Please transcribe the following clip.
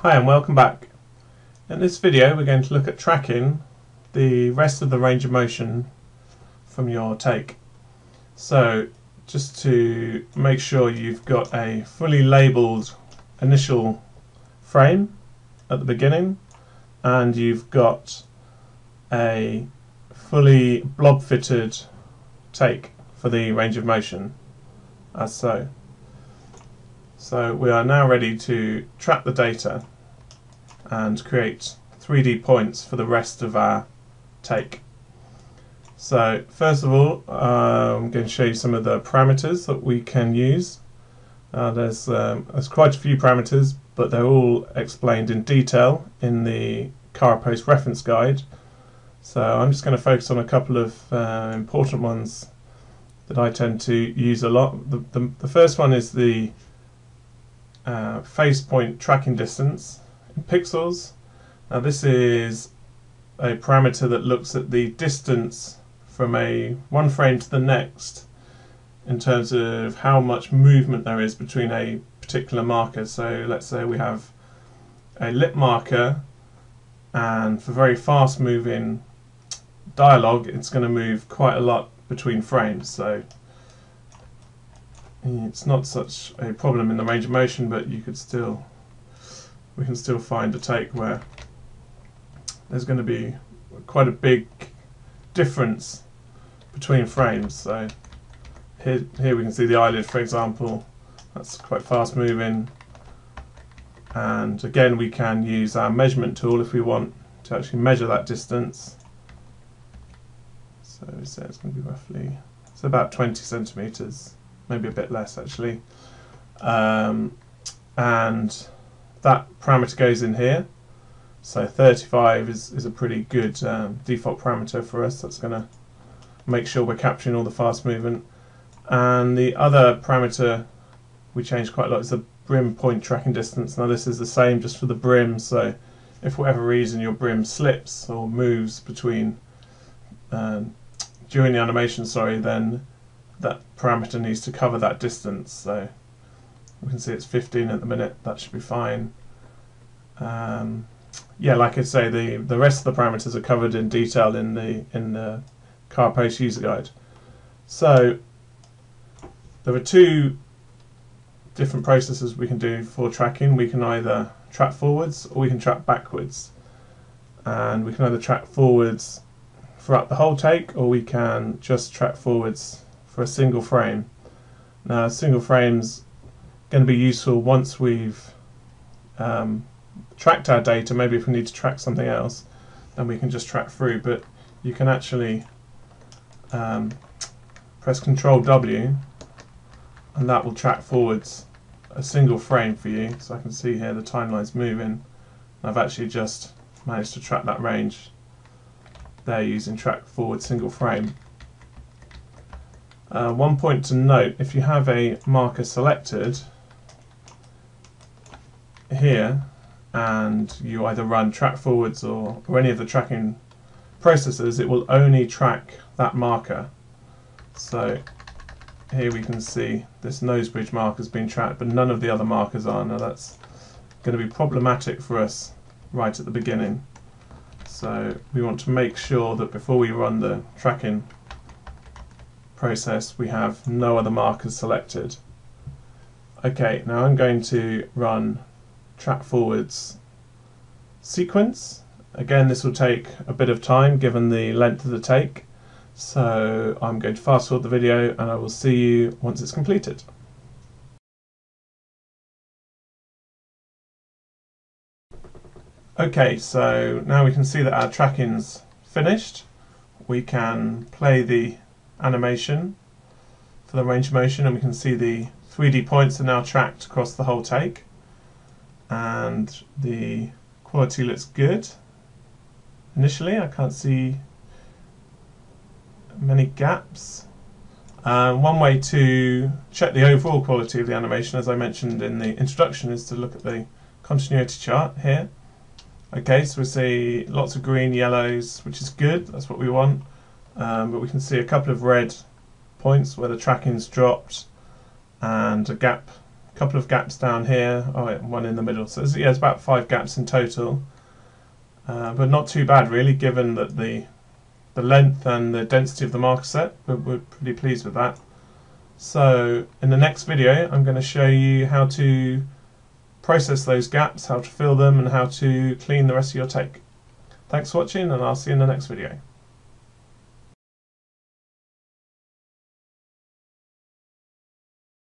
Hi and welcome back. In this video we're going to look at tracking the rest of the range of motion from your take. So just to make sure you've got a fully labelled initial frame at the beginning and you've got a fully blob fitted take for the range of motion as so. So we are now ready to track the data and create 3D points for the rest of our take. So first of all, I'm going to show you some of the parameters that we can use. There's quite a few parameters, but they're all explained in detail in the CaraPost reference guide. So I'm just going to focus on a couple of important ones that I tend to use a lot. The first one is the face point tracking distance in pixels. Now this is a parameter that looks at the distance from one frame to the next in terms of how much movement there is between a particular marker. So let's say we have a lip marker, and for very fast moving dialogue it's going to move quite a lot between frames, so it's not such a problem in the range of motion, but we can still find a take where there's going to be quite a big difference between frames. So here we can see the eyelid, for example, that's quite fast moving, and again we can use our measurement tool if we want to actually measure that distance. So we say it's going to be roughly, it's about 20 centimeters, maybe a bit less actually, and that parameter goes in here. So 35 is a pretty good default parameter for us. That's going to make sure we're capturing all the fast movement. And the other parameter we change quite a lot is the brim point tracking distance. Now this is the same just for the brim, so if for whatever reason your brim slips or moves between during the animation, then that parameter needs to cover that distance. So we can see it's 15 at the minute, that should be fine. Yeah, like I say, the rest of the parameters are covered in detail in the CaraPost user guide. So there are two different processes we can do for tracking. We can either track forwards or we can track backwards, and we can either track forwards throughout the whole take, or we can just track forwards for a single frame. Now a single frame's going to be useful once we've tracked our data. Maybe if we need to track something else, then we can just track through, but you can actually press Ctrl W and that will track forwards a single frame for you. So I can see here the timeline's moving. I've actually just managed to track that range there using track forward single frame. One point to note, if you have a marker selected here and you either run track forwards or any of the tracking processes, it will only track that marker. So here we can see this nose bridge marker has been tracked, but none of the other markers are. Now that's going to be problematic for us right at the beginning. So we want to make sure that before we run the tracking process we have no other markers selected. Okay, now I'm going to run track forwards sequence. Again, this will take a bit of time given the length of the take, so I'm going to fast forward the video and I will see you once it's completed. Okay, so now we can see that our tracking's finished. We can play the animation for the range of motion and we can see the 3D points are now tracked across the whole take, and the quality looks good. Initially I can't see many gaps. One way to check the overall quality of the animation, as I mentioned in the introduction, is to look at the continuity chart here. Okay, so we see lots of green, yellows, which is good, that's what we want, but we can see a couple of red points where the tracking's dropped and a gap couple of gaps down here, one in the middle. So there's about 5 gaps in total, but not too bad really, given that the length and the density of the marker set. We're pretty pleased with that. So in the next video I'm going to show you how to process those gaps, how to fill them, and how to clean the rest of your take. Thanks for watching, and I'll see you in the next video.